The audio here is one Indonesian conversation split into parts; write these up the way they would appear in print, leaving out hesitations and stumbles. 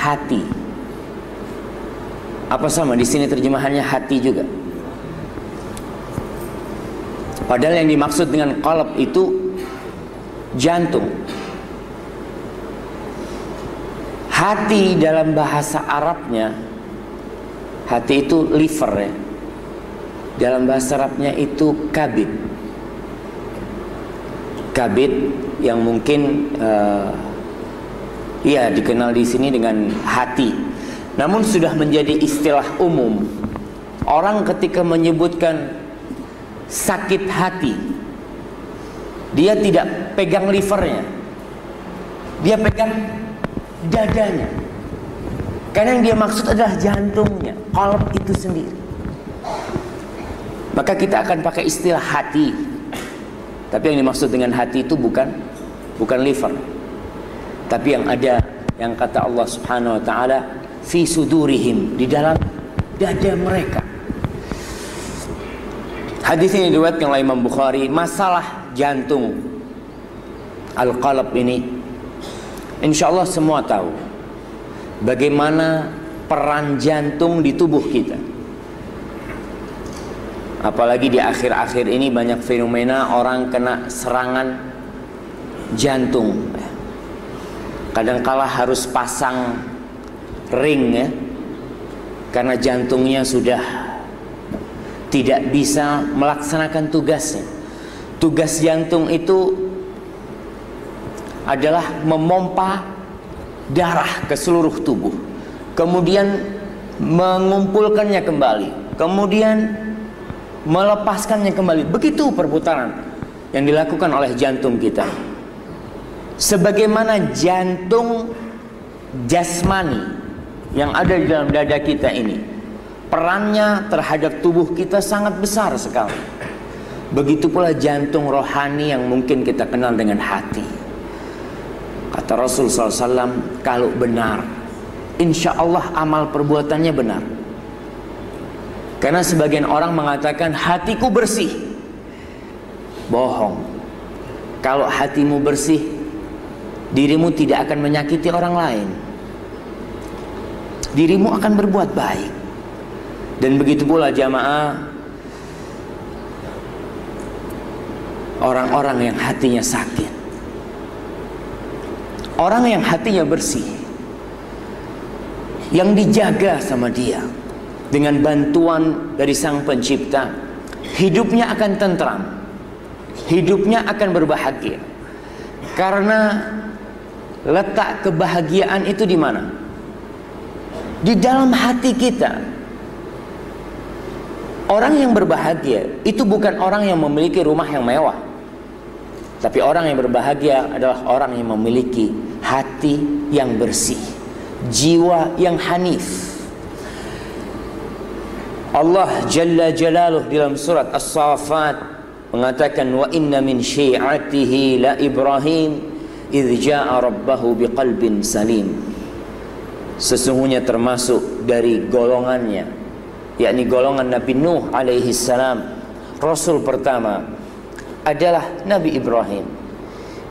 hati. Apa sama di sini terjemahannya hati juga? Padahal yang dimaksud dengan qalb itu jantung. Hati dalam bahasa Arabnya, hati itu liver ya. Dalam bahasa Arabnya itu kabid. Kabid yang mungkin ya dikenal di sini dengan hati. Namun sudah menjadi istilah umum. Orang ketika menyebutkan sakit hati, dia tidak pegang livernya, dia pegang dadanya. Karena yang dia maksud adalah jantungnya, qalb itu sendiri. Maka kita akan pakai istilah hati. Tapi yang dimaksud dengan hati itu bukan liver. Tapi yang ada, yang kata Allah Subhanahu wa taala, fi sudurihim, di dalam dada mereka. Hadis ini diriwayatkan oleh Imam Bukhari. Masalah jantung, al-qalb ini, insyaallah semua tahu bagaimana peran jantung di tubuh kita. Apalagi di akhir-akhir ini banyak fenomena orang kena serangan jantung. Kadangkala harus pasang ring ya, karena jantungnya sudah tidak bisa melaksanakan tugasnya. Tugas jantung itu adalah memompa darah ke seluruh tubuh, kemudian mengumpulkannya kembali, kemudian melepaskannya kembali. Begitu perputaran yang dilakukan oleh jantung kita. Sebagaimana jantung jasmani yang ada di dalam dada kita ini, perannya terhadap tubuh kita sangat besar sekali. Begitu pula jantung rohani yang mungkin kita kenal dengan hati. Kata Rasul SAW, kalau benar, insya Allah amal perbuatannya benar. Karena sebagian orang mengatakan hatiku bersih. Bohong. Kalau hatimu bersih, dirimu tidak akan menyakiti orang lain. Dirimu akan berbuat baik. Dan begitu pula jamaah, orang-orang yang hatinya sakit, orang yang hatinya bersih, yang dijaga sama dia dengan bantuan dari Sang Pencipta, hidupnya akan tentram, hidupnya akan berbahagia. Karena letak kebahagiaan itu di mana? Di dalam hati kita. Orang yang berbahagia itu bukan orang yang memiliki rumah yang mewah, tapi orang yang berbahagia adalah orang yang memiliki hati yang bersih, jiwa yang hanif. Allah Jalla Jalaluh dalam surat As-Saffat mengatakan, wa inna min syi'atihi la Ibrahim idh ja'a rabbahu biqalbin salim. Sesungguhnya termasuk dari golongannya, yakni golongan Nabi Nuh alaihi salam, Rasul pertama adalah Nabi Ibrahim.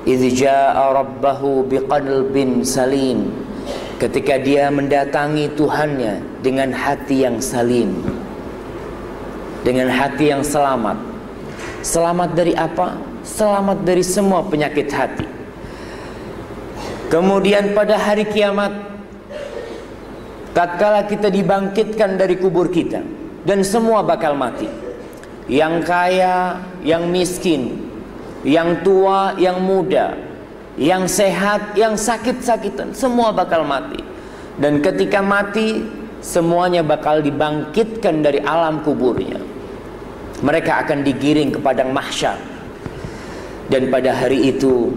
Idh ja'a rabbahu biqalbin salim, ketika dia mendatangi Tuhannya dengan hati yang salim, dengan hati yang selamat. Selamat dari apa? Selamat dari semua penyakit hati. Kemudian pada hari kiamat, tatkala kita dibangkitkan dari kubur kita, dan semua bakal mati, yang kaya, yang miskin, yang tua, yang muda, yang sehat, yang sakit-sakitan, semua bakal mati. Dan ketika mati, semuanya bakal dibangkitkan dari alam kuburnya. Mereka akan digiring ke padang mahsyar. Dan pada hari itu,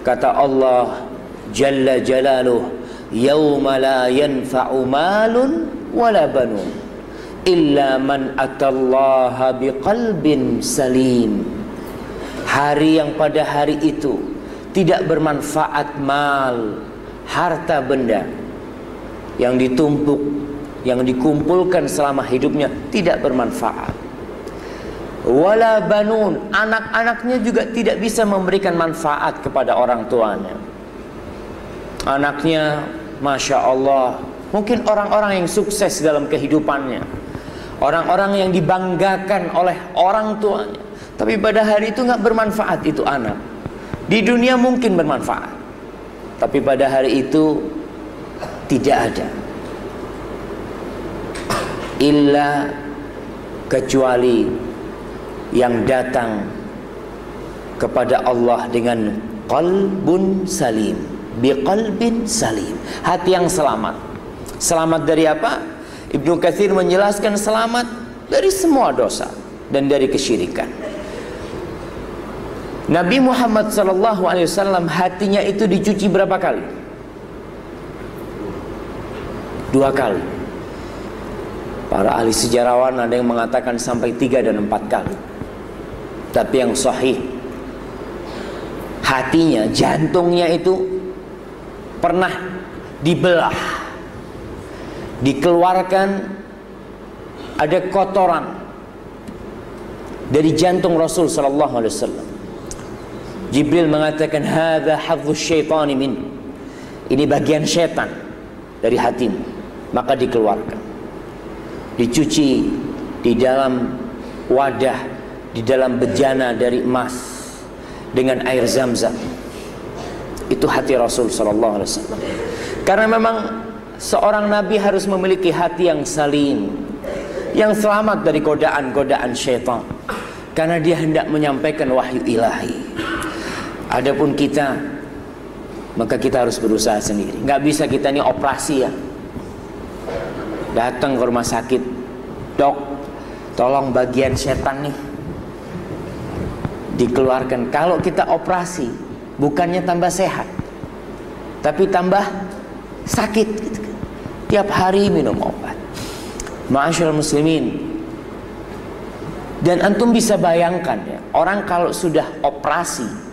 kata Allah Jalla Jalaluh, yauma la yanfa'u malun wala banun illa man atallaha biqalbin salim. Hari yang pada hari itu tidak bermanfaat mal, harta benda yang ditumpuk, yang dikumpulkan selama hidupnya, tidak bermanfaat. Wala banun, anak-anaknya juga tidak bisa memberikan manfaat kepada orang tuanya. Anaknya Masya Allah, mungkin orang-orang yang sukses dalam kehidupannya, orang-orang yang dibanggakan oleh orang tuanya, tapi pada hari itu nggak bermanfaat itu anak. Di dunia mungkin bermanfaat, tapi pada hari itu tidak ada. Illa kecuali yang datang kepada Allah dengan qalbun salim, biqalbin salim, hati yang selamat. Selamat dari apa? Ibnu Katsir menjelaskan selamat dari semua dosa dan dari kesyirikan. Nabi Muhammad SAW hatinya itu dicuci berapa kali? 2 kali. Para ahli sejarawan ada yang mengatakan sampai 3 dan 4 kali. Tapi yang sahih, hatinya, jantungnya itu pernah dibelah, dikeluarkan, ada kotoran dari jantung Rasul SAW. Jibril mengatakan, hadza hadzus syaitani min, ini bagian setan dari hatimu, maka dikeluarkan, dicuci di dalam wadah, di dalam bejana dari emas dengan air Zam-Zam. Itu hati Rasul SAW. Karena memang seorang nabi harus memiliki hati yang salim, yang selamat dari godaan-godaan syaitan, karena dia hendak menyampaikan wahyu ilahi. Adapun kita, maka kita harus berusaha sendiri. Nggak bisa kita ini operasi ya, datang ke rumah sakit, dok, tolong bagian setan nih dikeluarkan. Kalau kita operasi, bukannya tambah sehat, tapi tambah sakit gitu. Tiap hari minum obat. Ma'asyiral muslimin, dan antum bisa bayangkan ya, orang kalau sudah operasi,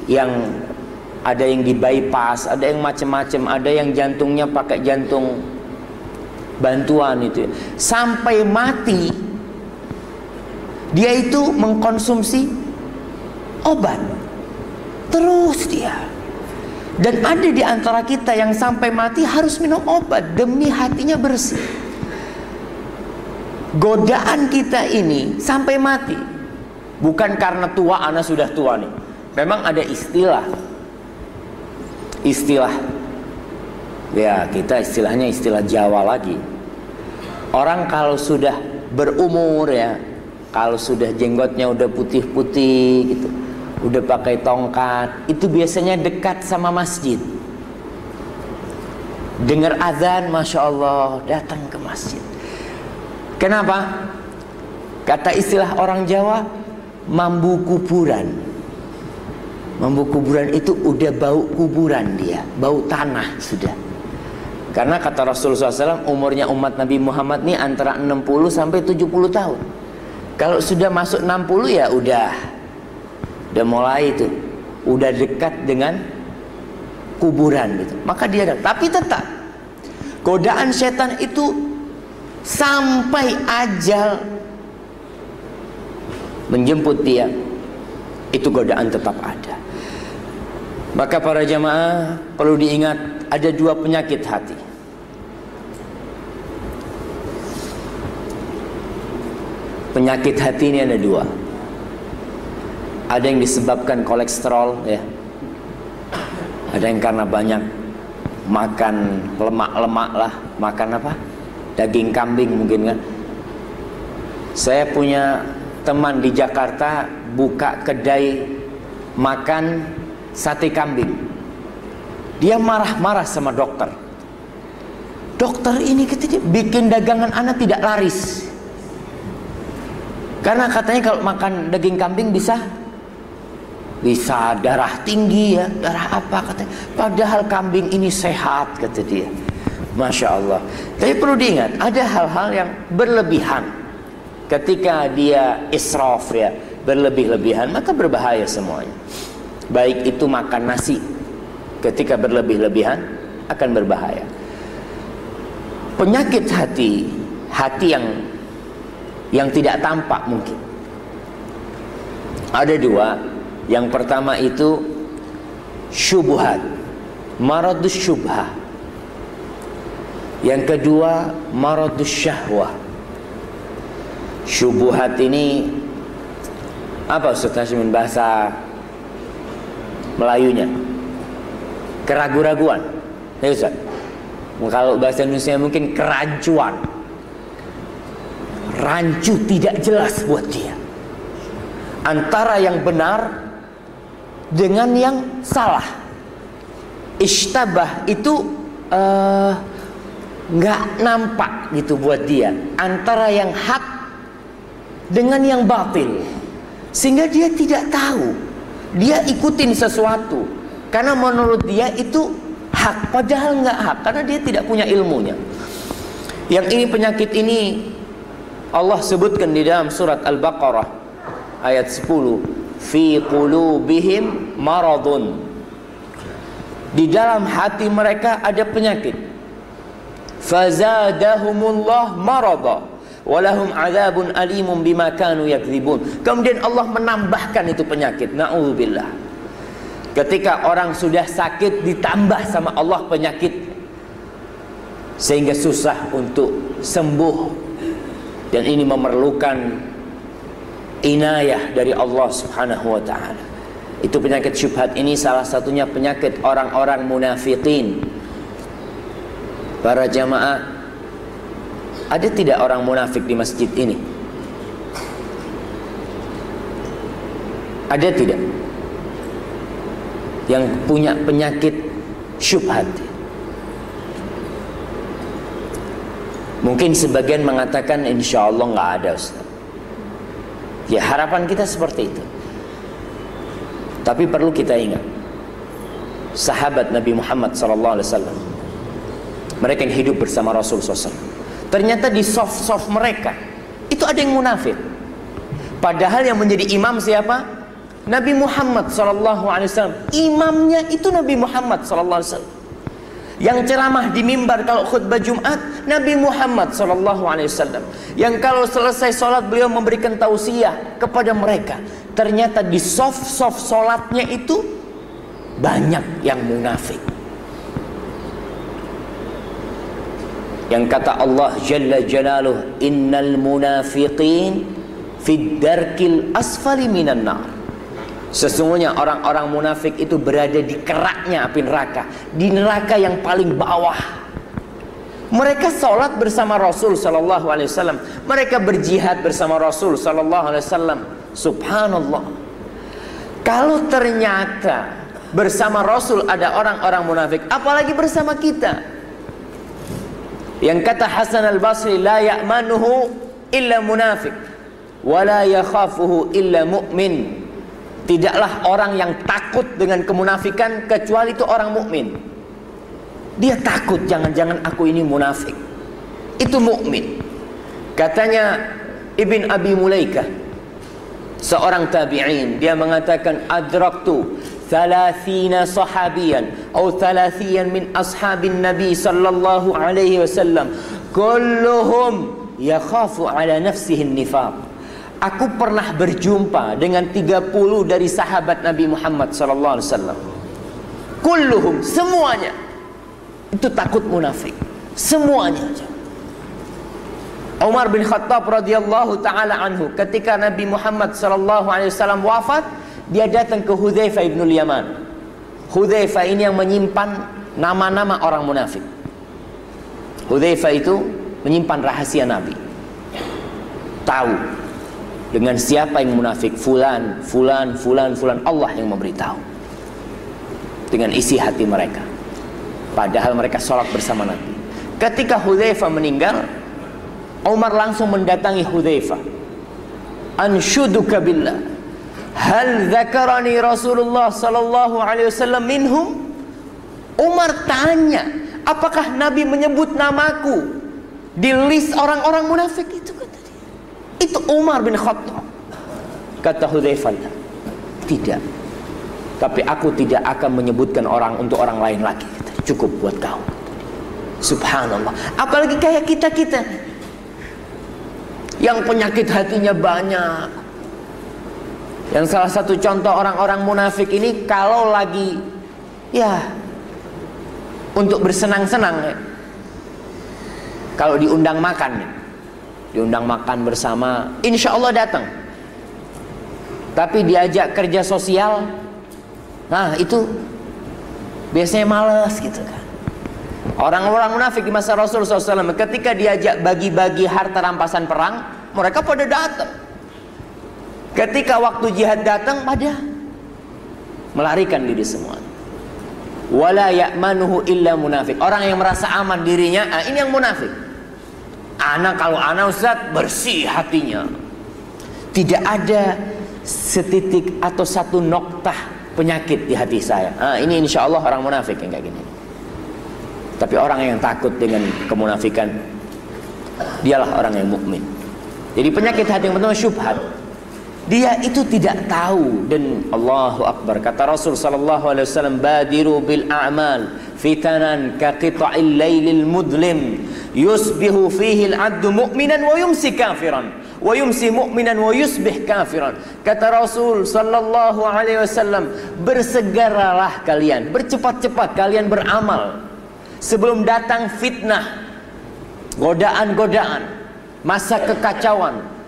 yang ada yang di bypass, ada yang macam-macam, ada yang jantungnya pakai jantung bantuan itu ya, sampai mati dia itu mengkonsumsi obat terus dia. Dan ada di antara kita yang sampai mati harus minum obat demi hatinya bersih. Godaan kita ini sampai mati, bukan karena tua, anak sudah tua nih. Memang ada istilah ya, kita istilahnya istilah Jawa lagi. Orang kalau sudah berumur ya, kalau sudah jenggotnya udah putih-putih gitu, udah pakai tongkat, itu biasanya dekat sama masjid. Dengar azan, Masya Allah, datang ke masjid. Kenapa? Kata istilah orang Jawa, mambu kuburan. Mambu kuburan itu udah bau kuburan dia, bau tanah sudah. Karena kata Rasulullah SAW, umurnya umat Nabi Muhammad ini antara 60 sampai 70 tahun. Kalau sudah masuk 60 ya udah mulai itu, udah dekat dengan kuburan gitu. Maka dia ada. Tapi tetap godaan setan itu sampai ajal menjemput dia, itu godaan tetap ada. Maka para jamaah perlu diingat, ada 2 penyakit hati. Penyakit hati ini ada 2. Ada yang disebabkan kolesterol ya, ada yang karena banyak makan lemak-lemak lah, makan apa, daging kambing mungkin kan. Saya punya teman di Jakarta buka kedai makan sate kambing. Dia marah-marah sama dokter. Dokter ini katanya bikin dagangan anak tidak laris, karena katanya kalau makan daging kambing bisa darah tinggi ya, darah apa katanya. Padahal kambing ini sehat kata dia. Masya Allah. Tapi perlu diingat, ada hal-hal yang berlebihan. Ketika dia israf ya, berlebih-lebihan, maka berbahaya semuanya. Baik itu makan nasi, ketika berlebih-lebihan akan berbahaya. Penyakit hati, hati yang tidak tampak mungkin. Ada 2. Yang pertama itu syubhat, maradus syubhah, Yang kedua, maradus syahwah. Syubuhat ini apa Ustaz Hashim bahasa Melayunya? Keraguan-raguan. Ya Ustaz. Kalau bahasa Indonesia mungkin kerancuan. Rancu tidak jelas buat dia. Antara yang benar dengan yang salah. Ishtabah itu nggak nampak gitu buat dia. Antara yang hak dengan yang batil. Sehingga dia tidak tahu. Dia ikutin sesuatu karena menurut dia itu hak, padahal nggak hak, karena dia tidak punya ilmunya. Yang ini, penyakit ini Allah sebutkan di dalam surat Al-Baqarah ayat 10, fi qulubihim maradun. Di dalam hati mereka ada penyakit. Fazadahumullah marada walahum adzabun alimun bima kanu yakdzibun. Kemudian Allah menambahkan itu penyakit. Na'udzubillah. Ketika orang sudah sakit ditambah sama Allah penyakit sehingga susah untuk sembuh, dan ini memerlukan inayah dari Allah Subhanahu wa taala. Itu penyakit syubhat ini salah satunya penyakit orang-orang munafikin. Para jamaah, ada tidak orang munafik di masjid ini? Ada tidak yang punya penyakit syubhat? Mungkin sebagian mengatakan insya Allah nggak ada Ustaz. Ya, harapan kita seperti itu. Tapi perlu kita ingat, sahabat Nabi Muhammad SAW, mereka yang hidup bersama Rasul SAW, ternyata di soft mereka itu ada yang munafik. Padahal yang menjadi imam siapa? Nabi Muhammad SAW. Imamnya itu Nabi Muhammad SAW. Yang ceramah di mimbar kalau khutbah Jumat, Nabi Muhammad SAW. Yang kalau selesai sholat beliau memberikan tausiah kepada mereka. Ternyata di soft sholatnya itu banyak yang munafik. Yang kata Allah Jalla Jalaluh, innal munafiqin fid darkil asfali minan nar. Sesungguhnya orang-orang munafik itu berada di keraknya api neraka, di neraka yang paling bawah. Mereka sholat bersama Rasul Sallallahu Alaihi Wasallam, mereka berjihad bersama Rasul Sallallahu Alaihi Wasallam. Subhanallah. Kalau ternyata bersama Rasul ada orang-orang munafik, apalagi bersama kita. Yang kata Hasan al-Basri, la ya'manuhu illa munafik, wa la yakhafuhu illa mu'min. Tidaklah orang yang takut dengan kemunafikan kecuali itu orang mukmin. Dia takut, jangan-jangan aku ini munafik. Itu mukmin. Katanya Ibn Abi Mulaikah, seorang tabi'in, dia mengatakan adraktu 30 sahabiyan atau 30 min ashabin Nabi sallallahu alaihi wasallam kulluhum yakhafu ala nafsihi nifaq. Aku pernah berjumpa dengan 30 dari sahabat Nabi Muhammad sallallahu alaihi wasallam. Kulluhum, semuanya itu takut munafik. Semuanya. Umar bin Khattab radhiyallahu taala anhu, ketika Nabi Muhammad sallallahu alaihi wasallam wafat, dia datang ke Hudzaifah ibn Yaman. Hudzaifah ini yang menyimpan nama-nama orang munafik. Hudzaifah itu menyimpan rahasia Nabi. Tahu dengan siapa yang munafik, fulan, fulan, fulan, fulan, Allah yang memberitahu. Dengan isi hati mereka. Padahal mereka sholat bersama Nabi. Ketika Hudzaifah meninggal, Umar langsung mendatangi Hudzaifah. Anshuduka billah, hal dzakarani Rasulullah sallallahu alaihi wasallam minhum? Umar tanya, apakah Nabi menyebut namaku di list orang-orang munafik itu? Itu Umar bin Khattab. Kata Hudzaifah, tidak. Tapi aku tidak akan menyebutkan orang untuk orang lain lagi. Cukup buat kau. Subhanallah. Apalagi kayak kita-kita yang penyakit hatinya banyak. Yang salah satu contoh orang-orang munafik ini, kalau lagi ya untuk bersenang-senang ya, Kalau diundang makan nih, diundang makan bersama, insya Allah datang. Tapi diajak kerja sosial, nah itu biasanya males gitu kan. Orang-orang munafik di masa Rasulullah SAW ketika diajak bagi-bagi harta rampasan perang, mereka pada datang. Ketika waktu jihad datang, pada melarikan diri semua. Wala ya'manuhu illa munafik. Orang yang merasa aman dirinya, ini yang munafik. Kalau anak Ustaz bersih hatinya, tidak ada setitik atau satu noktah penyakit di hati saya. Ini insya Allah orang munafik yang kayak gini. Tapi orang yang takut dengan kemunafikan, dialah orang yang mukmin. Jadi penyakit hati yang pertama syubhat. Dia itu tidak tahu, dan Allahu Akbar, kata Rasul sallallahu alaihi wasallam, badiru bil a'mal fitanan ka qita'il lailil mudlim yusbihu fihi al-'abdu mu'minan wa yumsi kafiran wa yumsi mu'minan wa yusbih kafiran. Kata Rasul sallallahu alaihi wasallam, bersegeralah kalian, bercepat-cepat kalian beramal sebelum datang fitnah, godaan-godaan, masa kekacauan.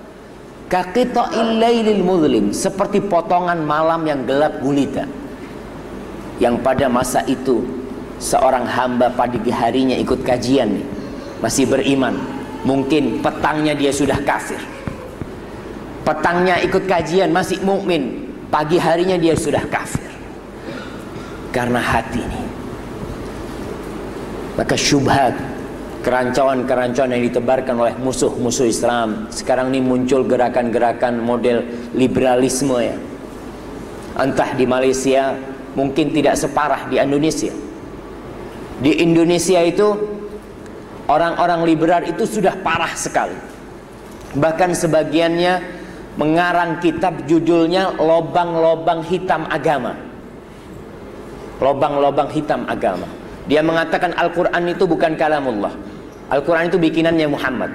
Kaqita'il lailil mudlim, seperti potongan malam yang gelap gulita, yang pada masa itu seorang hamba pagi harinya ikut kajian nih, masih beriman, mungkin petangnya dia sudah kafir. Petangnya ikut kajian masih mukmin, pagi harinya dia sudah kafir. Karena hati ini. Maka syubhat, kerancuan-kerancuan yang ditebarkan oleh musuh-musuh Islam. Sekarang ini muncul gerakan-gerakan model liberalisme ya. Entah di Malaysia, mungkin tidak separah di Indonesia. Di Indonesia itu orang-orang liberal itu sudah parah sekali. Bahkan sebagiannya mengarang kitab judulnya Lobang-lobang hitam agama. Lobang-lobang hitam agama. Dia mengatakan Al-Quran itu bukan kalamullah. Al-Quran itu bikinannya Muhammad.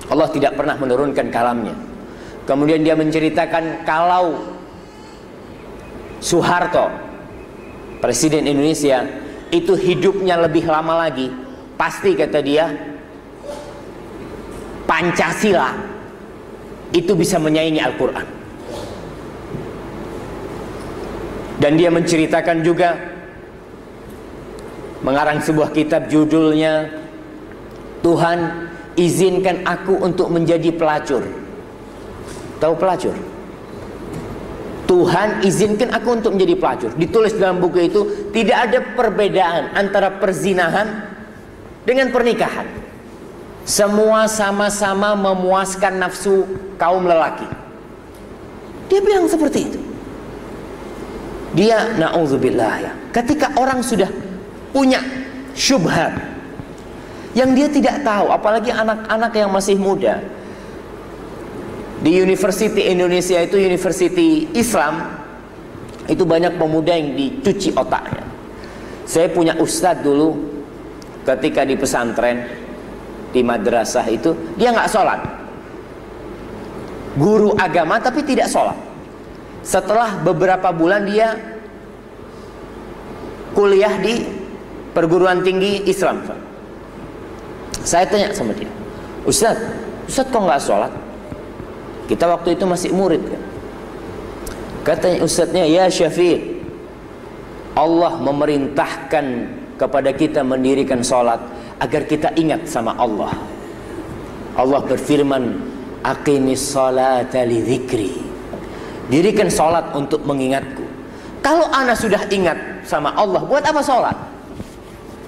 Allah tidak pernah menurunkan kalamnya. Kemudian dia menceritakan kalau Soeharto, Presiden Indonesia, itu hidupnya lebih lama lagi, pasti kata dia Pancasila itu bisa menyaingi Al-Quran. Dan dia menceritakan juga, mengarang sebuah kitab judulnya Tuhan izinkan aku untuk menjadi pelacur. Tahu pelacur? Tuhan izinkan aku untuk menjadi pelacur. Ditulis dalam buku itu, tidak ada perbedaan antara perzinahan dengan pernikahan. Semua sama-sama memuaskan nafsu kaum lelaki. Dia bilang seperti itu. Dia na'udzubillah ya. Ketika orang sudah punya syubhat yang dia tidak tahu, apalagi anak-anak yang masih muda. Di University Indonesia itu University Islam, itu banyak pemuda yang dicuci otaknya. Saya punya ustadz dulu ketika di pesantren, di madrasah itu, dia nggak sholat, guru agama tapi tidak sholat. Setelah beberapa bulan dia kuliah di perguruan tinggi Islam. Saya tanya sama dia, Ustadz kok nggak sholat? Kita waktu itu masih murid kan. Katanya ustadznya, ya Syafiq, Allah memerintahkan kepada kita mendirikan sholat agar kita ingat sama Allah. Allah berfirman, aqimis sholata li dzikri. Dirikan sholat untuk mengingatku. Kalau ana sudah ingat sama Allah, buat apa sholat?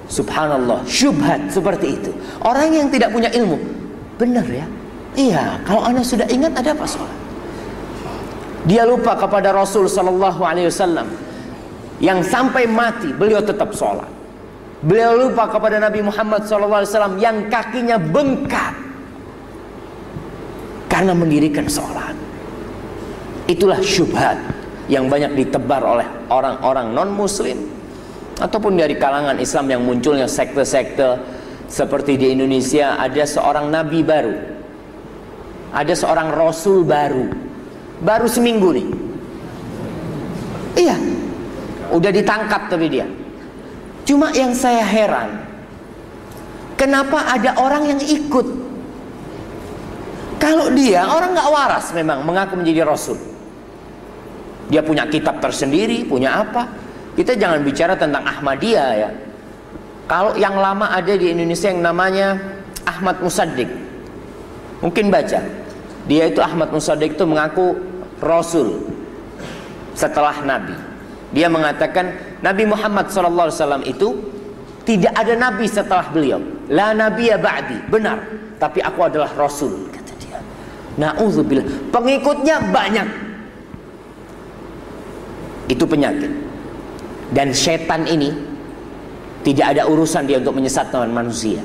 Subhanallah, syubhat seperti itu. Orang yang tidak punya ilmu, benar ya? Iya, kalau ana sudah ingat, ada apa sholat? Dia lupa kepada Rasul sallallahu alaihi wasallam yang sampai mati beliau tetap sholat. Beliau lupa kepada Nabi Muhammad sallallahu alaihi wasallam yang kakinya bengkak karena mendirikan sholat. Itulah syubhat yang banyak ditebar oleh orang-orang non-muslim ataupun dari kalangan Islam yang munculnya sekte-sekte. Seperti di Indonesia ada seorang nabi baru, ada seorang rasul baru seminggu nih. Iya, udah ditangkap tapi dia. Cuma yang saya heran, Kenapa ada orang yang ikut? Kalau dia orang nggak waras memang mengaku menjadi Rasul. Dia punya kitab tersendiri, punya apa? Kita jangan bicara tentang Ahmadiyah ya. Kalau yang lama ada di Indonesia yang namanya Ahmad Musaddiq, mungkin baca. Dia itu Ahmad Musaddiq itu mengaku Rasul setelah Nabi. Dia mengatakan Nabi Muhammad SAW itu tidak ada Nabi setelah beliau. La nabiyya ba'di. Benar. Tapi aku adalah Rasul, kata dia. Na'udzubillah. Pengikutnya banyak. Itu penyakit. Dan setan ini tidak ada urusan dia untuk menyesatkan manusia.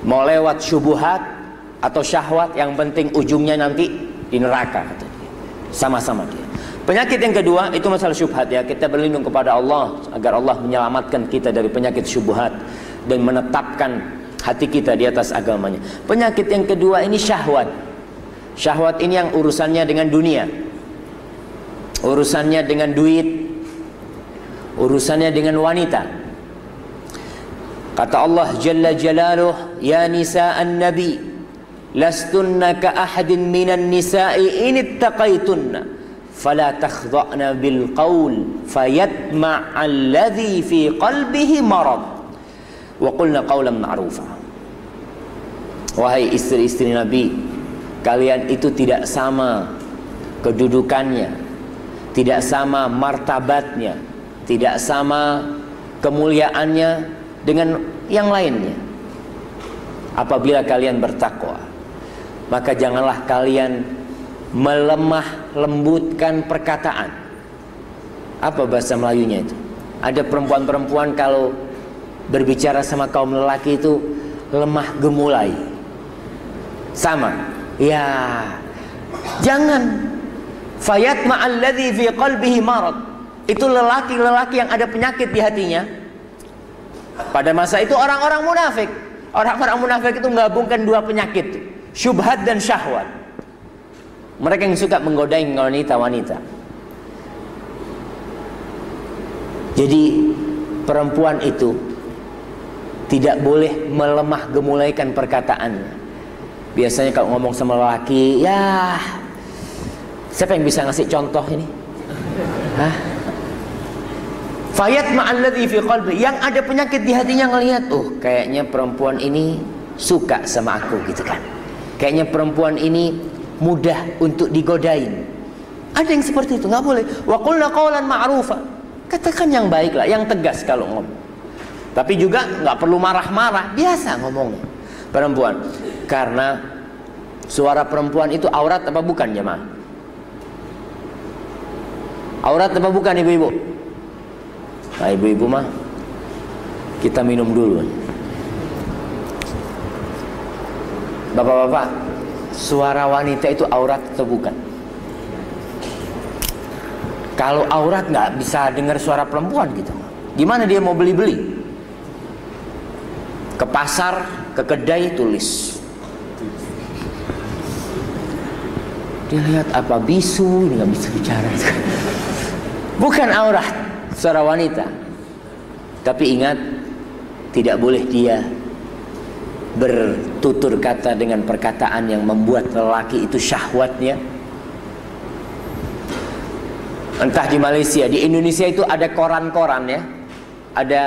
Mau lewat syubhat atau syahwat, yang penting ujungnya nanti di neraka, kata dia. Sama-sama dia. Penyakit yang kedua itu masalah syubhat ya. Kita berlindung kepada Allah agar Allah menyelamatkan kita dari penyakit syubhat dan menetapkan hati kita di atas agamanya. Penyakit yang kedua ini syahwat. Syahwat ini yang urusannya dengan dunia, urusannya dengan duit, urusannya dengan wanita. Kata Allah Jalla Jalaluh, ya nisa'an nabi lastunna ka ahadin minan nisa'i in ittaqaitunna fala takhdha'na bil qaul fayatma'al ladzi fi qalbihi marad wa qulna qawlan ma'rufa. Wahai istri-istri Nabi, kalian itu tidak sama kedudukannya, tidak sama martabatnya, tidak sama kemuliaannya dengan yang lainnya. Apabila kalian bertakwa, maka janganlah kalian melemah lembutkan perkataan. Apa bahasa Melayunya itu? Ada perempuan-perempuan kalau berbicara sama kaum lelaki itu lemah gemulai. Sama. Ya, jangan. Fayatma alladzi fi qalbihi marad. Itu lelaki-lelaki yang ada penyakit di hatinya. Pada masa itu orang-orang munafik. Orang-orang munafik itu menggabungkan dua penyakit, syubhat dan syahwat. Mereka yang suka menggoda wanita-wanita. Jadi perempuan itu tidak boleh melemah gemulaikan perkataannya. Biasanya kalau ngomong sama lelaki, ya siapa yang bisa ngasih contoh ini? Hah? Fayat ma'alladzi fi qalbi, yang ada penyakit di hatinya ngelihat, oh kayaknya perempuan ini suka sama aku gitu kan. Kayaknya perempuan ini mudah untuk digodain. Ada yang seperti itu, nggak boleh. Wa qulna qawlan ma'rufa, katakan yang baik lah, yang tegas kalau ngomong. Tapi juga nggak perlu marah-marah, biasa ngomongnya perempuan. Karena suara perempuan itu aurat apa bukan jemaah? Aurat apa bukan ibu-ibu? Nah ibu-ibu mah kita minum dulu. Bapak-bapak, suara wanita itu aurat atau bukan? Kalau aurat nggak bisa dengar suara perempuan gitu. Gimana dia mau beli-beli? Ke pasar, ke kedai tulis. Dia lihat apa bisu, ini nggak bisa bicara. Bukan aurat suara wanita. Tapi ingat, tidak boleh dia bertutur kata dengan perkataan yang membuat lelaki itu syahwatnya. Entah di Malaysia, di Indonesia itu ada koran-koran ya, ada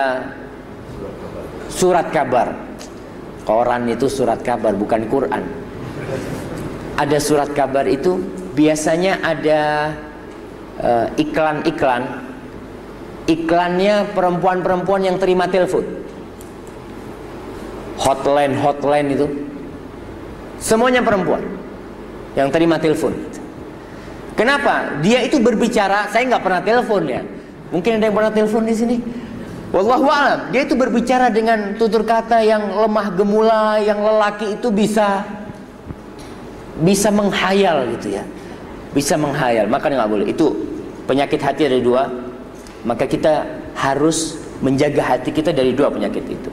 surat kabar. Koran itu surat kabar, bukan Quran. Ada surat kabar itu biasanya ada iklan-iklan. Iklannya perempuan-perempuan yang terima telepon, hotline itu semuanya perempuan yang terima telepon. Kenapa? Dia itu berbicara, saya nggak pernah telepon ya. Mungkin ada yang pernah telepon di sini. Wallahu a'lam. Dia itu berbicara dengan tutur kata yang lemah gemulai, yang lelaki itu bisa menghayal gitu ya. Bisa menghayal, maka nggak boleh. Itu penyakit hati ada dua. Maka kita harus menjaga hati kita dari dua penyakit itu.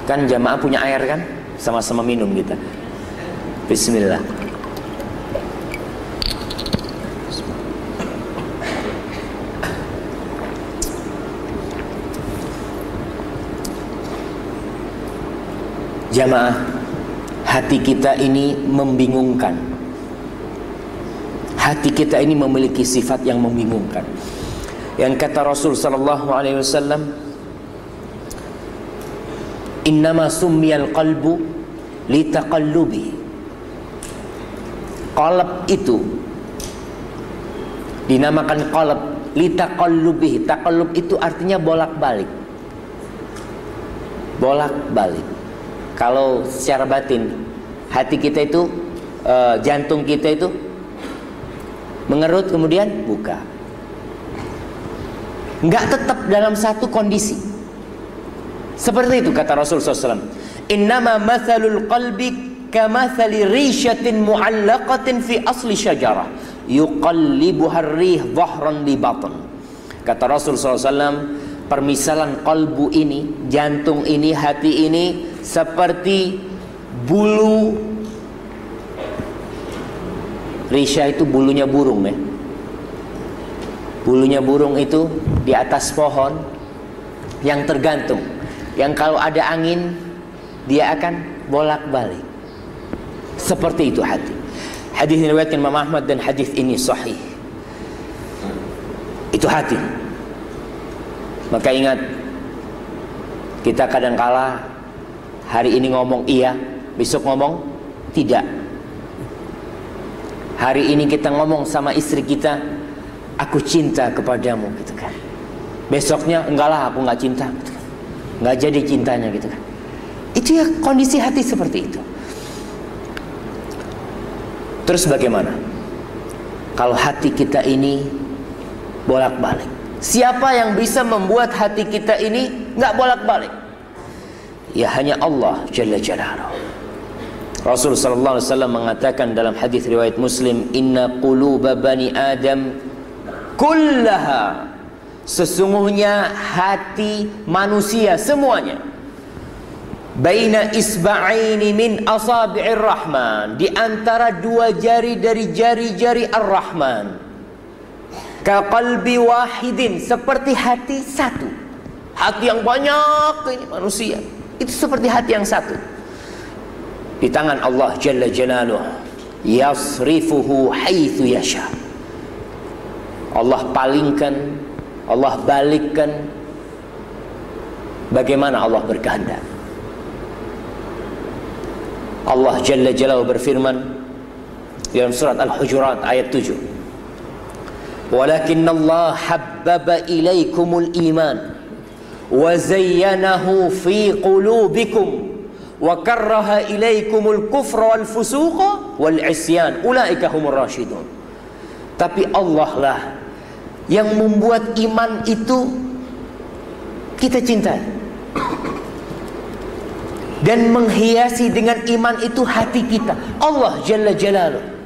Kan jamaah punya air kan? Sama-sama minum kita. Bismillah. Jamaah, hati kita ini membingungkan. Hati kita ini memiliki sifat yang membingungkan. Yang kata Rasul sallallahu alaihi wasallam, "Innama summiyal qalbu litaqallubi." Qalb itu dinamakan qalb litaqallubi. Taqallub itu artinya bolak-balik. Bolak-balik. Kalau secara batin, hati kita itu, jantung kita itu mengerut kemudian buka. Enggak tetap dalam satu kondisi. Seperti itu kata Rasul SAW. Innama mathalul qalbi kamathali rishatin mu'allaqatin fi asli syajarah yuqallibuha ar-rih dhahran li batn. Kata Rasul SAW, permisalan kalbu ini, jantung ini, hati ini seperti bulu. Risha itu bulunya burung ya. Bulunya burung itu di atas pohon yang tergantung, yang kalau ada angin dia akan bolak-balik. Seperti itu hati. Hadis ini riwayat Imam Ahmad dan hadis ini sahih. Itu hati. Maka ingat, kita kadangkala hari ini ngomong iya, besok ngomong tidak. Hari ini kita ngomong sama istri kita, aku cinta kepadamu, gitu kan. Besoknya enggak lah, aku nggak cinta, gitu kan. Nggak jadi cintanya, gitu kan. Itu ya kondisi hati seperti itu. Terus bagaimana kalau hati kita ini bolak-balik? Siapa yang bisa membuat hati kita ini nggak bolak-balik? Ya hanya Allah Jalla Jalaluhu. Rasul sallallahu alaihi wasallam mengatakan dalam hadis riwayat Muslim, "Inna quluba bani Adam kullaha." Sesungguhnya hati manusia semuanya baina isba'aini min asabi'ir rahman, di antara dua jari dari jari-jari ar-Rahman. Ka qalbi wahidin, seperti hati satu. Hati yang banyak ini manusia, itu seperti hati yang satu. Di tangan Allah Jalla Jalaluhu, yasrifuhu haitsu yasha. Allah palingkan, Allah balikkan bagaimana Allah berkehendak. Allah Jalla Jalaluhu berfirman dalam surat Al-Hujurat ayat 7, "Walakinna Allah habbaba ilaikumul iman wa zayyanahu fi qulubikum wa karraha ilaikumul kufra wal fusuqa wal isyan ulaika humur rasyidun." Tapi Allah lah yang membuat iman itu kita cintai, dan menghiasi dengan iman itu hati kita. Allah Jalla Jalaluhu.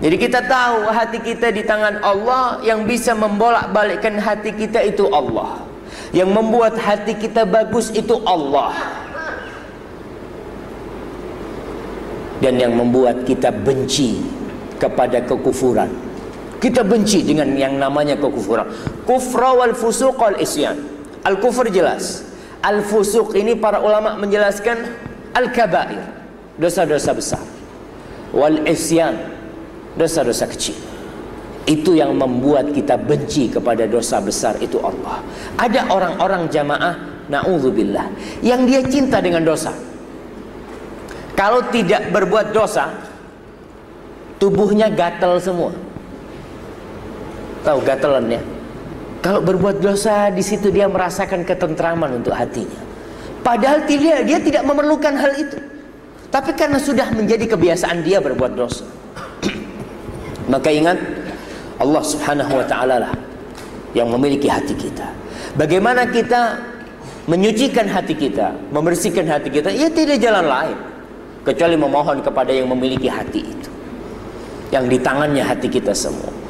Jadi kita tahu hati kita di tangan Allah. Yang bisa membolak-balikkan hati kita itu Allah. Yang membuat hati kita bagus itu Allah. Dan yang membuat kita benci kepada kekufuran, kita benci dengan yang namanya kekufuran. Kufra wal fusuq wal isyan. Al-kufur jelas. Al-fusuq ini para ulama menjelaskan al-kabair, dosa-dosa besar. Wal isyan, dosa-dosa kecil. Itu yang membuat kita benci kepada dosa besar itu Allah. Ada orang-orang jamaah, na'udzubillah, yang dia cinta dengan dosa. Kalau tidak berbuat dosa, tubuhnya gatel semua. Tahu gatelan ya? Kalau berbuat dosa, di situ dia merasakan ketentraman untuk hatinya. Padahal dia tidak memerlukan hal itu. Tapi karena sudah menjadi kebiasaan dia berbuat dosa. Maka ingat, Allah Subhanahu wa ta'ala lah yang memiliki hati kita. Bagaimana kita menyucikan hati kita, membersihkan hati kita? Ya tidak jalan lain kecuali memohon kepada yang memiliki hati itu, yang di tangannya hati kita semua.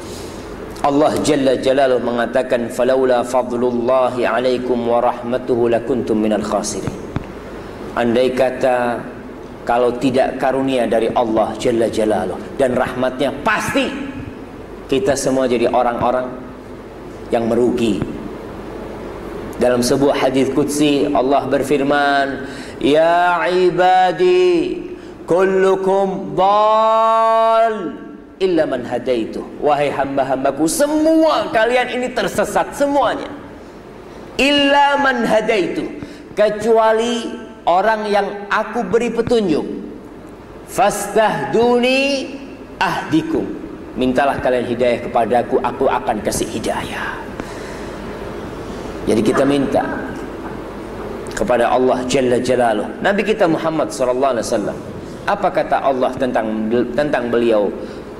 Allah Jalla Jalaluhu mengatakan, "Falaula fadlullahi alaikum wa rahmatuhu lakuntum minal khasirin." Andai kata kalau tidak karunia dari Allah Jalla Jalaluhu dan rahmatnya, pasti kita semua jadi orang-orang yang merugi Dalam sebuah hadis qudsi Allah berfirman, "Ya ibadi, kullukum dhal illa man hadaitu." Wahai hamba-hambaku, semua kalian ini tersesat semuanya. Illa man hadaitu, kecuali orang yang aku beri petunjuk. Fastahduni ahdikum, mintalah kalian hidayah kepadaku, aku akan kasih hidayah. Jadi kita minta kepada Allah Jalla Jalaluh. Nabi kita Muhammad SAW, apa kata Allah tentang beliau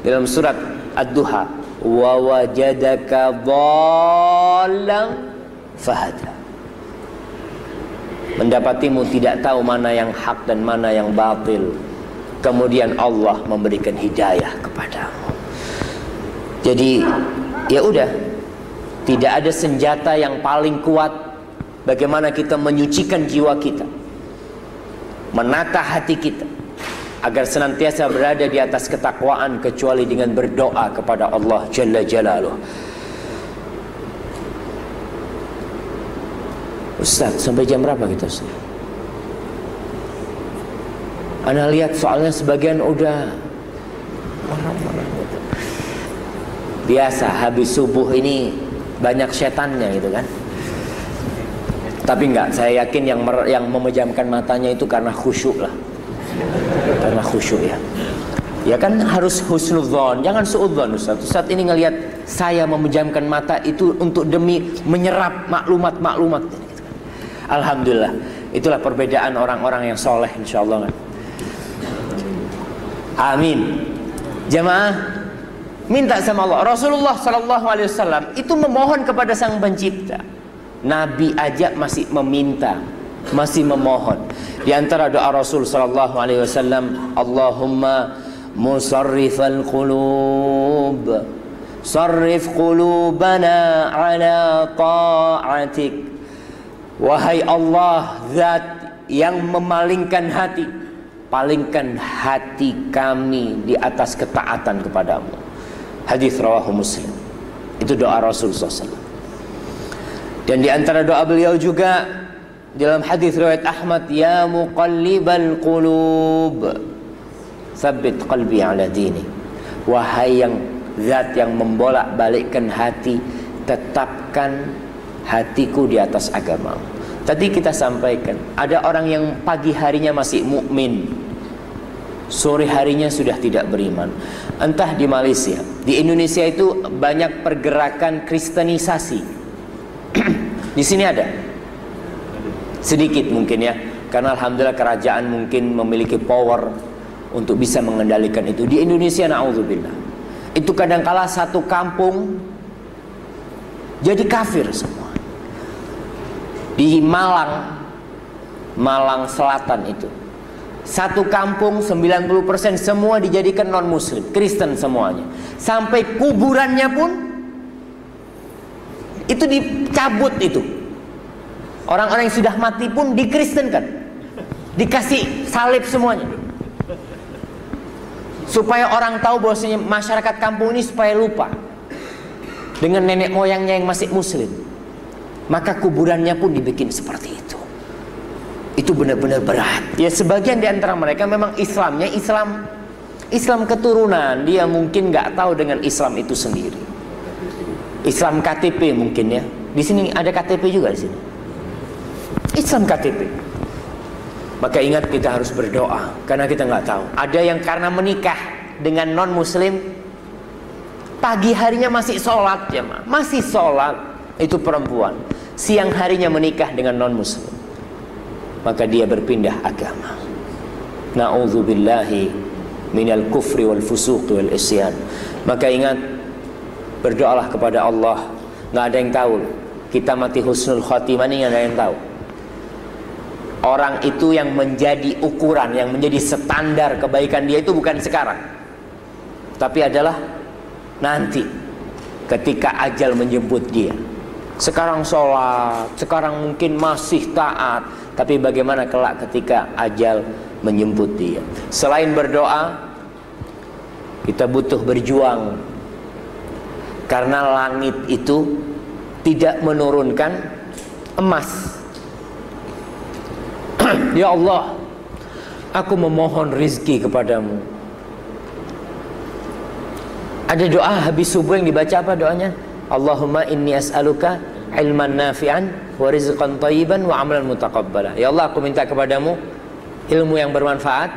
dalam surat Ad-Duha? Wa wajadaka dhallan fahada. Mendapatimu tidak tahu mana yang hak dan mana yang batil, kemudian Allah memberikan hidayah kepadamu. Jadi ya udah, tidak ada senjata yang paling kuat bagaimana kita menyucikan jiwa kita, menata hati kita agar senantiasa berada di atas ketakwaan, kecuali dengan berdoa kepada Allah Jalla Jalaluh. Ustaz, sampai jam berapa kita Ustaz? Ana lihat soalnya sebagian udah marah-marah gitu. Biasa habis subuh ini banyak setannya gitu kan. Tapi enggak, saya yakin yang memejamkan matanya itu karena khusyuk lah. Karena khusyuk ya. Ya kan harus husnudzon, jangan suudzon Ustaz. Ustaz ini ngelihat saya memejamkan mata itu untuk demi menyerap maklumat-maklumat. Alhamdulillah, itulah perbedaan orang-orang yang soleh insyaallah kan. Amin. Jamaah, minta sama Allah. Rasulullah SAW itu memohon kepada Sang Pencipta. Nabi aja masih meminta, masih memohon. Di antara doa Rasul SAW, Allahumma musarrifal qulub, sarrif qulubana ala ta'atik. Wahai Allah, zat yang memalingkan hati, palingkan hati kami di atas ketaatan kepadamu. Hadis rawahu Muslim. Itu doa Rasul SAW. Dan di antara doa beliau juga dalam hadis riwayat Ahmad, ya muqallibal qulub, tsabbit qalbi ala dini. Wahai yang zat yang membolak-balikkan hati, tetapkan hatiku di atas agama. Tadi kita sampaikan, ada orang yang pagi harinya masih mukmin, sore harinya sudah tidak beriman. Entah di Malaysia, di Indonesia itu banyak pergerakan kristenisasi. Di sini ada sedikit mungkin ya, karena alhamdulillah kerajaan mungkin memiliki power untuk bisa mengendalikan itu. Di Indonesia na'udzubillah, itu kadangkala satu kampung jadi kafir semua. Di Malang Selatan itu satu kampung 90% semua dijadikan non muslim, Kristen semuanya. Sampai kuburannya pun itu dicabut itu. Orang-orang yang sudah mati pun dikristenkan, dikasih salib semuanya, supaya orang tahu bahwasanya masyarakat kampung ini supaya lupa dengan nenek moyangnya yang masih muslim. Maka kuburannya pun dibikin seperti itu. Itu benar-benar berat. Ya sebagian di antara mereka memang Islamnya Islam keturunan, dia mungkin nggak tahu dengan Islam itu sendiri. Islam KTP mungkin ya. Di sini ada KTP juga di sini. Islam KTP. Maka ingat, kita harus berdoa karena kita nggak tahu. Ada yang karena menikah dengan non muslim, pagi harinya masih sholat ya, masih sholat. Itu perempuan, siang harinya menikah dengan non muslim, maka dia berpindah agama. Na'udzubillahi minal kufri wal fusuq wal isyan. Maka ingat, berdoalah kepada Allah. Nggak ada yang tahu kita mati husnul khotimah ini, nggak ada yang tahu. Orang itu yang menjadi ukuran, yang menjadi standar kebaikan dia itu bukan sekarang, tapi adalah nanti ketika ajal menjemput dia. Sekarang sholat, sekarang mungkin masih taat, tapi bagaimana kelak ketika ajal menjemput dia? Selain berdoa, kita butuh berjuang, karena langit itu tidak menurunkan emas. Ya Allah, aku memohon rizki kepadamu. Ada doa habis subuh yang dibaca, apa doanya? Allahumma inni as'aluka ilman nafi'an wa rizqan thayyiban wa amalan mutaqabbala. Ya Allah, aku minta kepadamu ilmu yang bermanfaat,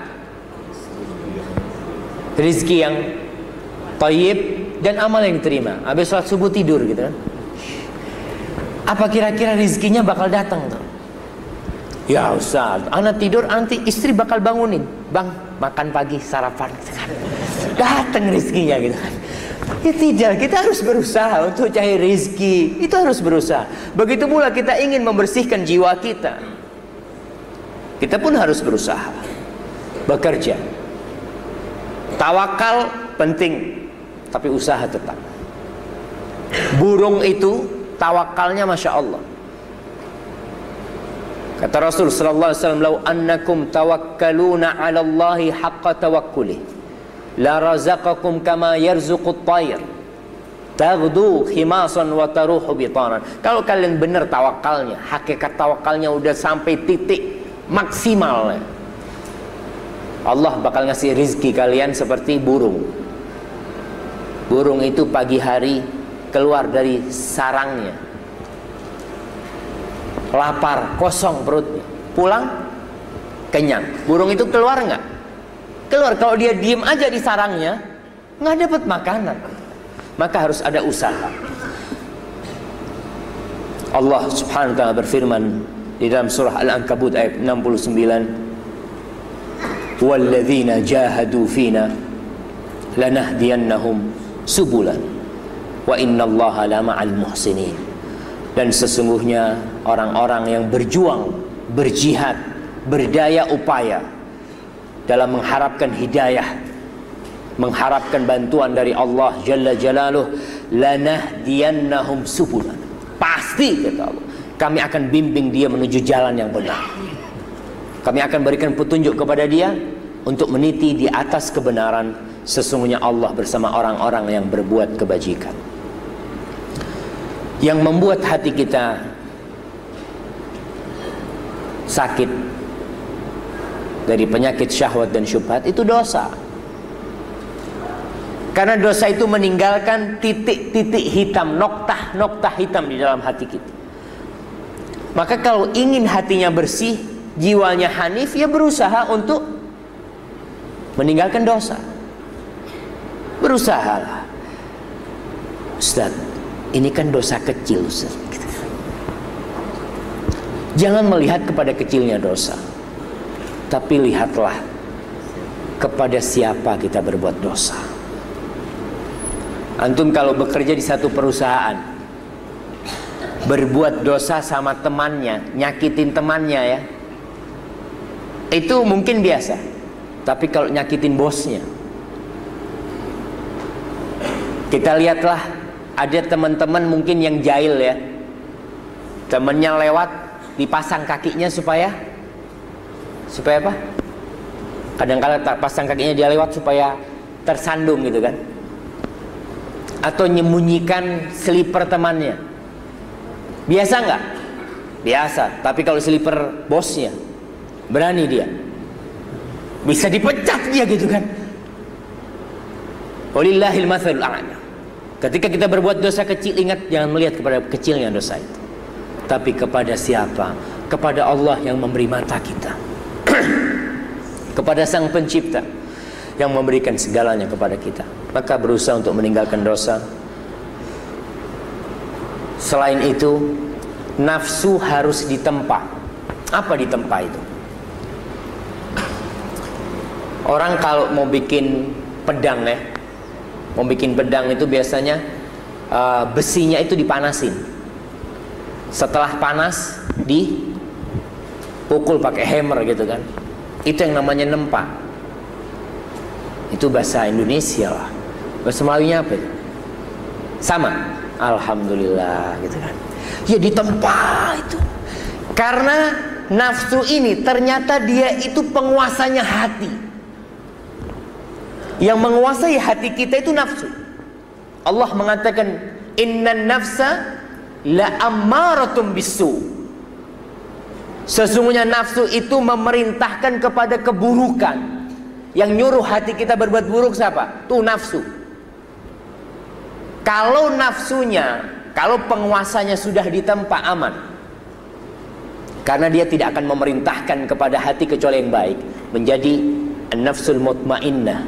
rizki yang thayyib, dan amal yang diterima. Habis sholat subuh tidur gitu kan. Apa kira-kira rizkinya bakal datang tuh? Ya Ustaz, anak tidur, nanti istri bakal bangunin. Bang, makan pagi, sarapan gitu kan. Datang rizkinya gitu kan. Ya tidak, kita harus berusaha untuk cari rizki. Itu harus berusaha. Begitu pula kita ingin membersihkan jiwa kita, kita pun harus berusaha, bekerja. Tawakal penting, tapi usaha tetap. Burung itu tawakalnya Masya Allah. Kata Rasul sallallahu alaihi wasallam, "Lau annakum tawakkaluna 'ala Allahi haqqa tawakkulih, la razaqakum kama yarzuqut tayr, taghdu khimasan wa taruhu bitanan." Kalau kalian benar tawakalnya, hakikat tawakalnya udah sampai titik maksimalnya, Allah bakal ngasih rizki kalian seperti burung. Burung itu pagi hari keluar dari sarangnya, lapar, kosong perutnya, pulang kenyang. Burung itu keluar nggak? Keluar. Kalau dia diem aja di sarangnya, nggak dapat makanan. Maka harus ada usaha. Allah Subhanahu wa ta'ala berfirman di dalam surah Al-Ankabut ayat 69, "Walladzina jahadu fina lanahdiyannahum subulan wa innallaha lama'al muhsinin." Dan sesungguhnya orang-orang yang berjuang, berjihad, berdaya upaya dalam mengharapkan hidayah, mengharapkan bantuan dari Allah Jalla Jalaluh, lanahdiyannahum subulan. Pasti kata Allah, kami akan bimbing dia menuju jalan yang benar. Kami akan berikan petunjuk kepada dia untuk meniti di atas kebenaran. Sesungguhnya Allah bersama orang-orang yang berbuat kebajikan. Yang membuat hati kita sakit dari penyakit syahwat dan syubhat itu dosa. Karena dosa itu meninggalkan titik-titik hitam, noktah-noktah hitam di dalam hati kita. Maka kalau ingin hatinya bersih, jiwanya hanif, ya berusaha untuk meninggalkan dosa. Berusahalah. Ustaz, ini kan dosa kecil, Ustaz. Jangan melihat kepada kecilnya dosa, tapi lihatlah kepada siapa kita berbuat dosa. Antum kalau bekerja di satu perusahaan, berbuat dosa sama temannya, nyakitin temannya ya, itu mungkin biasa. Tapi kalau nyakitin bosnya, kita lihatlah, ada teman-teman mungkin yang jahil ya, temennya lewat, dipasang kakinya supaya apa? Kadang-kadang pasang kakinya dia lewat supaya tersandung gitu kan. Atau menyembunyikan seliper temannya. Biasa nggak? Biasa. Tapi kalau seliper bosnya, berani dia, bisa dipecat dia gitu kan. Walillahil matsalul a'la. Ketika kita berbuat dosa kecil, ingat jangan melihat kepada kecilnya dosa itu, tapi kepada siapa? Kepada Allah yang memberi mata kita, kepada Sang Pencipta yang memberikan segalanya kepada kita. Maka berusaha untuk meninggalkan dosa. Selain itu, nafsu harus ditempa. Apa ditempa itu? Orang kalau mau bikin pedang ya, mau bikin pedang itu biasanya besinya itu dipanasin. Setelah panas dipukul pakai hammer gitu kan. Itu yang namanya nempa. Itu bahasa Indonesia lah. Bahasa Melawinya apa itu? Sama. Alhamdulillah gitu kan. Ya ditempa itu. Karena nafsu ini ternyata dia itu penguasanya hati. Yang menguasai hati kita itu nafsu. Allah mengatakan innan nafsa la ammaratum bisu. Sesungguhnya nafsu itu memerintahkan kepada keburukan. Yang nyuruh hati kita berbuat buruk siapa? Tuh nafsu. Kalau nafsunya, kalau penguasanya sudah ditempa, aman. Karena dia tidak akan memerintahkan kepada hati kecuali yang baik. Menjadi an-nafsul mutmainnah,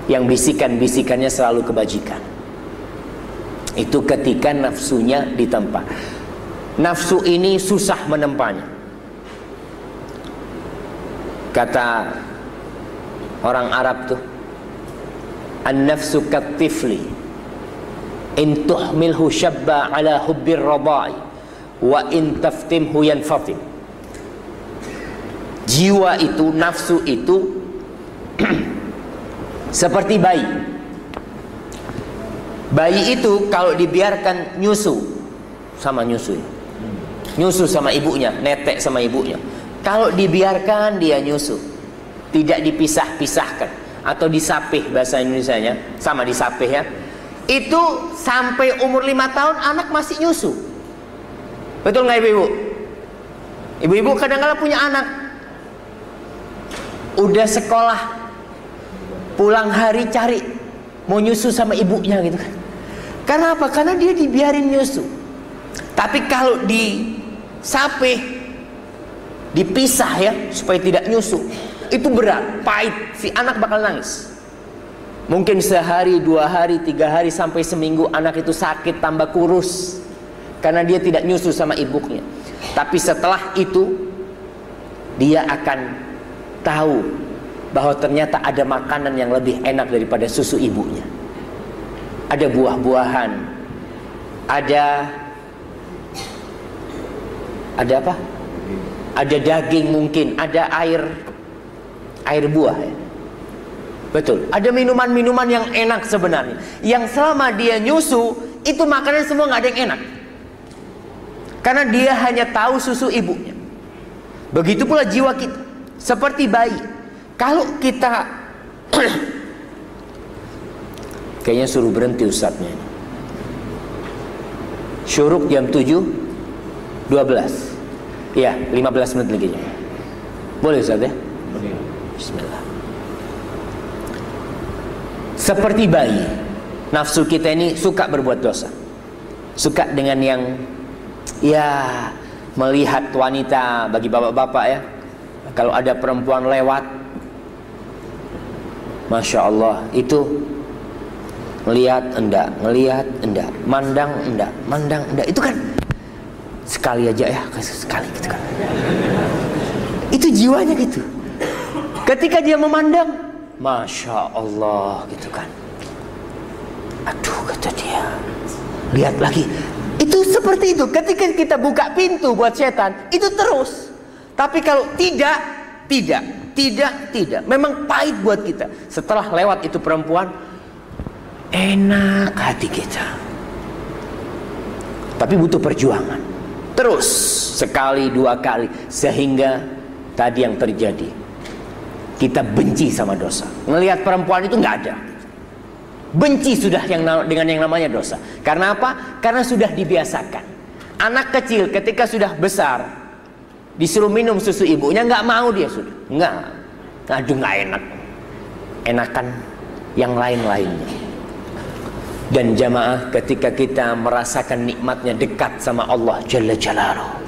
yang bisikan-bisikannya selalu kebajikan. Itu ketika nafsunya ditempa. Nafsu ini susah menempanya. Kata orang Arab tuh, an-nafsu kat-tifli in tuhmilhu syabba ala hubbir radai wa in taftimhu yanfatim. Jiwa itu, nafsu itu seperti bayi. Bayi itu kalau dibiarkan nyusu sama ibunya, netek sama ibunya. Kalau dibiarkan dia nyusu, tidak dipisah-pisahkan atau disapih bahasa Indonesianya, sama disapih ya. Itu sampai umur 5 tahun anak masih nyusu. Betul nggak ibu-ibu? Ibu-ibu kadang-kadang punya anak udah sekolah, pulang hari cari mau nyusu sama ibunya gitu kan. Karena apa? Karena dia dibiarin nyusu. Tapi kalau disapih, dipisah ya supaya tidak nyusu, itu berat, pahit, si anak bakal nangis. Mungkin sehari, 2 hari, 3 hari, sampai seminggu anak itu sakit, tambah kurus karena dia tidak nyusu sama ibunya. Tapi setelah itu dia akan tahu bahwa ternyata ada makanan yang lebih enak daripada susu ibunya. Ada buah-buahan, ada apa? Ada daging mungkin, ada air buah ya. Betul, ada minuman-minuman yang enak sebenarnya. Yang selama dia nyusu, itu makanan semua nggak ada yang enak. Karena dia hanya tahu susu ibunya. Begitu pula jiwa kita, seperti bayi. Kalau kita kayaknya suruh berhenti ustadznya. Syuruk jam 7.12. Ya, 15 menit lagi. Boleh ustadz ya? Bismillah. Seperti bayi, nafsu kita ini suka berbuat dosa. Suka dengan yang ya, melihat wanita. Bagi bapak-bapak ya, kalau ada perempuan lewat, Masya Allah, itu ngelihat enggak, mandang enggak, itu kan sekali aja ya, sekali gitu kan. Itu jiwanya gitu. Ketika dia memandang, Masya Allah gitu kan. Aduh kata dia, lihat lagi. Itu seperti itu. Ketika kita buka pintu buat setan, itu terus. Tapi kalau tidak. Memang pahit buat kita. Setelah lewat itu perempuan, enak hati kita. Tapi butuh perjuangan. Terus sekali, 2 kali, sehingga tadi yang terjadi, kita benci sama dosa. Ngelihat perempuan itu nggak ada. Benci sudah dengan yang namanya dosa. Karena apa? Karena sudah dibiasakan. Anak kecil ketika sudah besar, disuruh minum susu ibunya, nggak mau dia sudah. Nggak. Aduh nggak enak. Enakan yang lain-lainnya. Dan jamaah, ketika kita merasakan nikmatnya dekat sama Allah Jalla Jalaluhu,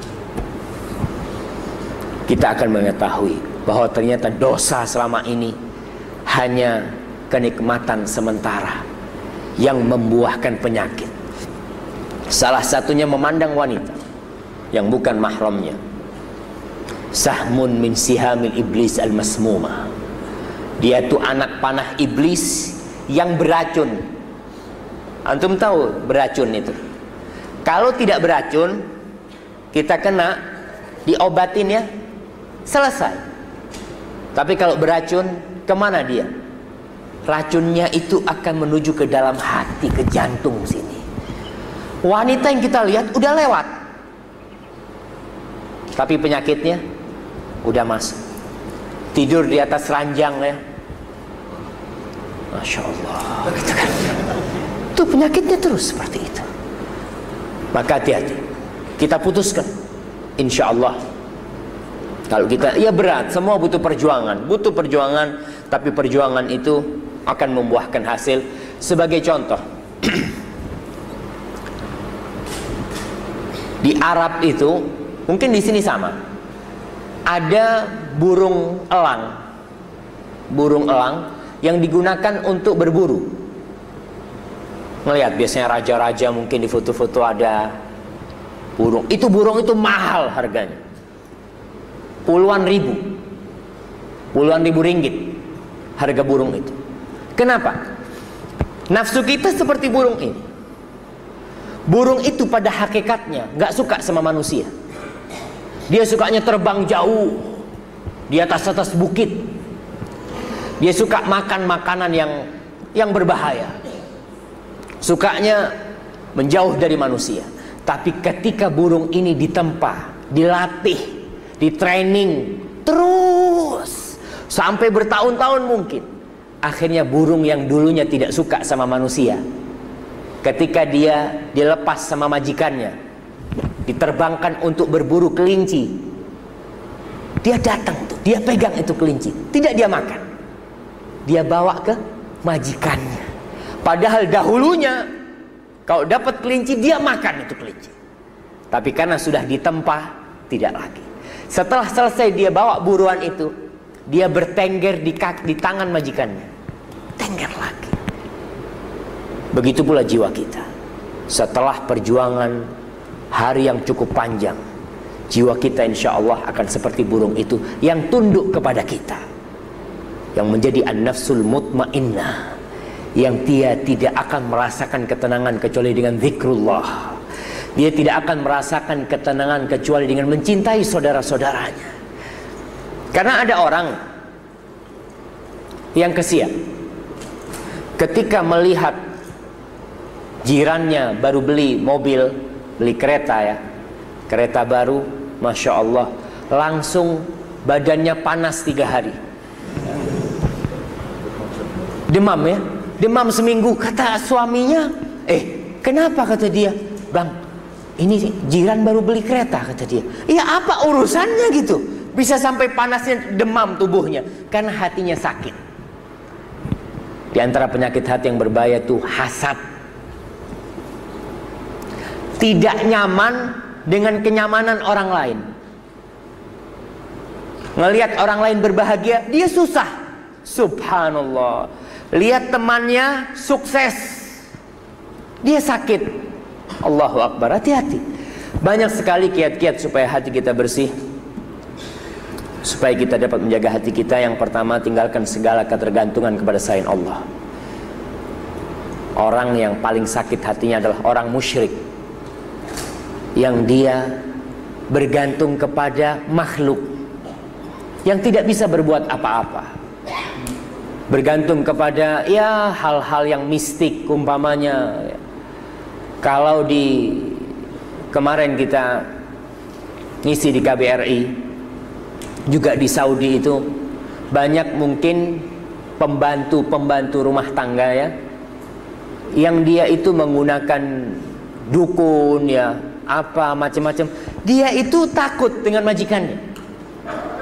kita akan mengetahui bahwa ternyata dosa selama ini hanya kenikmatan sementara yang membuahkan penyakit. Salah satunya memandang wanita yang bukan mahramnya. Sahmun min sihamil iblis al-masmumah. Dia itu anak panah iblis yang beracun. Antum tahu beracun itu? Kalau tidak beracun, kita kena, diobatin ya, selesai. Tapi kalau beracun, kemana dia? Racunnya itu akan menuju ke dalam hati, ke jantung sini. Wanita yang kita lihat udah lewat, tapi penyakitnya udah masuk. Tidur di atas ranjang ya, Masya Allah gitu kan. Itu penyakitnya terus seperti itu. Maka hati-hati, kita putuskan, insya Allah Kalau kita, ya berat, semua butuh perjuangan, tapi perjuangan itu akan membuahkan hasil. Sebagai contoh, di Arab itu, mungkin di sini sama, ada burung elang yang digunakan untuk berburu. Ngelihat biasanya raja-raja mungkin di foto-foto ada burung. Burung itu mahal harganya. Puluhan ribu ringgit harga burung itu. Kenapa? Nafsu kita seperti burung ini. Burung itu pada hakikatnya gak suka sama manusia. Dia sukanya terbang jauh di atas bukit. Dia suka makan makanan yang berbahaya. Sukanya menjauh dari manusia. Tapi ketika burung ini ditempa, dilatih, di training terus sampai bertahun-tahun mungkin, akhirnya burung yang dulunya tidak suka sama manusia, ketika dia dilepas sama majikannya, diterbangkan untuk berburu kelinci, dia datang tuh, dia pegang itu kelinci, tidak dia makan, dia bawa ke majikannya. Padahal dahulunya kalau dapat kelinci dia makan itu kelinci, tapi karena sudah ditempa tidak lagi. Setelah selesai dia bawa buruan itu, dia bertengger di tangan majikannya, tengger lagi. Begitu pula jiwa kita. Setelah perjuangan hari yang cukup panjang, jiwa kita insya Allah akan seperti burung itu yang tunduk kepada kita, yang menjadi an-nafsul mutmainnah, yang dia tidak akan merasakan ketenangan kecuali dengan zikrullah. Dia tidak akan merasakan ketenangan kecuali dengan mencintai saudara-saudaranya. Karena ada orang yang kesian, ketika melihat jirannya baru beli mobil, beli kereta ya, kereta baru, Masya Allah, langsung badannya panas 3 hari, demam ya, demam seminggu. Kata suaminya, kenapa? Kata dia, bang, ini jiran baru beli kereta, kata dia. Iya, apa urusannya gitu? Bisa sampai panasnya demam tubuhnya. Karena hatinya sakit. Di antara penyakit hati yang berbahaya itu hasad. Tidak nyaman dengan kenyamanan orang lain. Ngelihat orang lain berbahagia, dia susah. Subhanallah. Lihat temannya sukses, dia sakit. Allahu Akbar, hati-hati. Banyak sekali kiat-kiat supaya hati kita bersih, supaya kita dapat menjaga hati kita. Yang pertama, tinggalkan segala ketergantungan kepada selain Allah. Orang yang paling sakit hatinya adalah orang musyrik, yang dia bergantung kepada makhluk yang tidak bisa berbuat apa-apa, bergantung kepada ya hal-hal yang mistik. Umpamanya, kalau kemarin kita ngisi di KBRI, juga di Saudi itu banyak mungkin pembantu rumah tangga ya, yang dia itu menggunakan dukun ya, apa macam-macam. Dia itu takut dengan majikannya,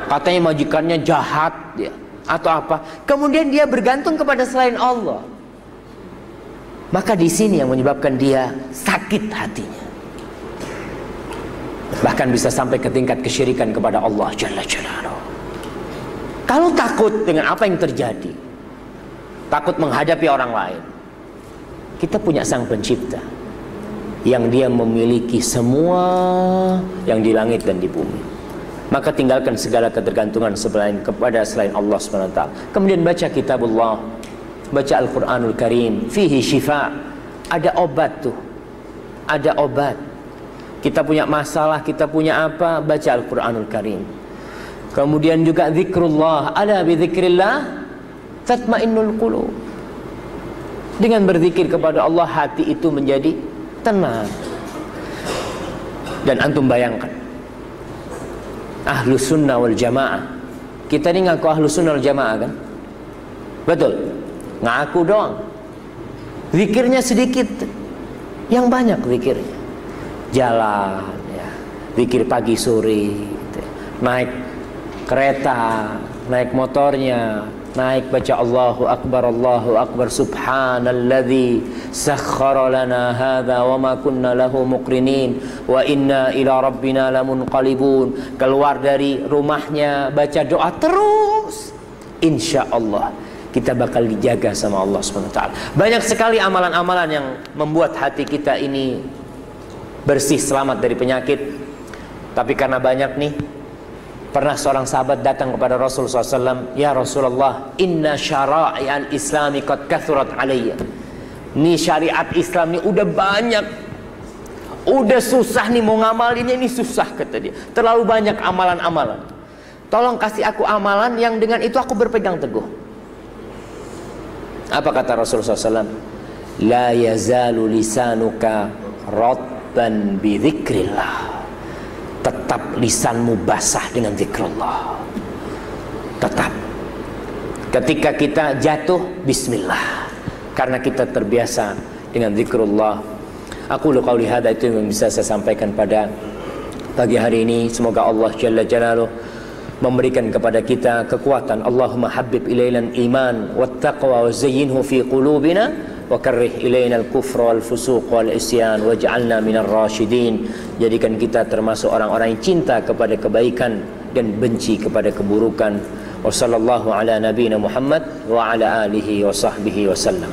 katanya majikannya jahat ya, atau apa. Kemudian dia bergantung kepada selain Allah. Maka di sini yang menyebabkan dia sakit hatinya. Bahkan bisa sampai ke tingkat kesyirikan kepada Allah Jalla Jalaluhu. Kalau takut dengan apa yang terjadi, takut menghadapi orang lain, kita punya Sang Pencipta yang dia memiliki semua yang di langit dan di bumi. Maka tinggalkan segala ketergantungan kepada selain Allah SWT. Kemudian baca kitabullah, baca Al-Quranul Karim, fihi syifa. Ada obat tuh, ada obat. Kita punya masalah, kita punya apa, baca Al-Quranul Karim. Kemudian juga zikrullah, ala bi zikrillah tatmainnul qulub. Dengan berzikir kepada Allah, hati itu menjadi tenang. Dan antum bayangkan, Ahlus Sunnah wal Jamaah, kita ini ngaku Ahlus Sunnah wal Jamaah kan? Betul? Ngaku doang. Zikirnya sedikit, yang banyak zikirnya jalan ya, zikir pagi sore gitu. Naik kereta, naik motornya, naik baca Allahu Akbar, subhanalladzi sakhkhara lana hadza wa ma kunna lahu muqrinin wa inna ila rabbina lamunqalibun. Keluar dari rumahnya baca doa terus, insya Allah kita bakal dijaga sama Allah SWT. Banyak sekali amalan-amalan yang membuat hati kita ini bersih, selamat dari penyakit. Tapi karena banyak nih, pernah seorang sahabat datang kepada Rasulullah SAW, ya Rasulullah, inna syara'i'al islami qad kathurat alayya. Ini syariat Islam ini udah banyak, udah susah nih mau ngamalinnya, ini susah kata dia. Terlalu banyak amalan-amalan. Tolong kasih aku amalan yang dengan itu aku berpegang teguh. Apa kata Rasulullah SAW? La yazalu lisanuka radban bi dzikrillah. Tetap lisanmu basah dengan zikrullah. Tetap. Ketika kita jatuh, bismillah. Karena kita terbiasa dengan zikrullah. Aku qauli hadza, itu yang bisa saya sampaikan pada pagi hari ini. Semoga Allah Jalla Jalaluh memberikan kepada kita kekuatan. Allahumma habbib ilainal iman wattaqwa wa zayyinhu fi qulubina wa karrih ilainal kufra wal fusuq wal isyan waj'alna minar rasyidin. Jadikan kita termasuk orang-orang yang cinta kepada kebaikan dan benci kepada keburukan. Wassallallahu ala nabiyina Muhammad wa ala alihi wa sahbihi wasallam.